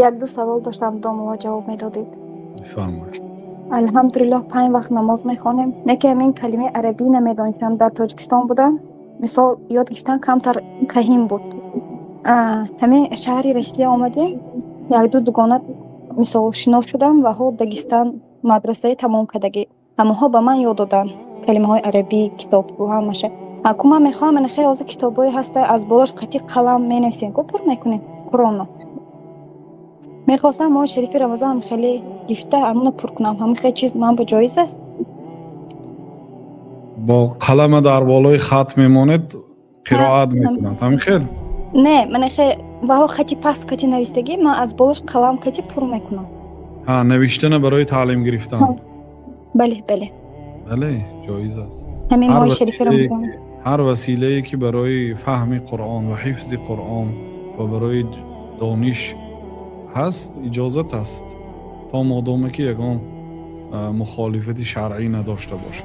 یک دو سوال داشتم دوم جواب میدادید. بفرمایید. الحمدلله 5 وقت نماز میخوانیم. نکه همین کلمه عربی نمیدانستم. در تاجیکستان بودم، مثال یاد گرفتن کمتر کهیم بود. همین شهری رشتی آمدیم، یک دو دوگانه مثال شناف شدم و ها داگستان مدرسه تمام کردگی همه با من یاد دادن کلمه های عربی، کتاب و همشه. اما من میخوام من خیلی از کتابایی هسته از بالاش قطعی قلم می نویسیم کو پر میکنیم قرآن. میخواستم ما شریف رمضان خیلی گفته امون پر کنم، همین خیلی چیز من با جایز است. با قلم در بالای خط میماند قرائت میکنند همین خیلی. نه من خیلی و ها خطی پس خطی نویستگی من از بالاش قلم خطی پر میکنم. نوشتن برای تعلیم گرفتن. بله بله بله جایز است. همین ما شریف رمضان هر وسیله‌ای که برای فهم قرآن و حفظ قرآن و برای دانش هست اجازت است، تا مادامی که یگان مخالفت شرعی نداشته باشه.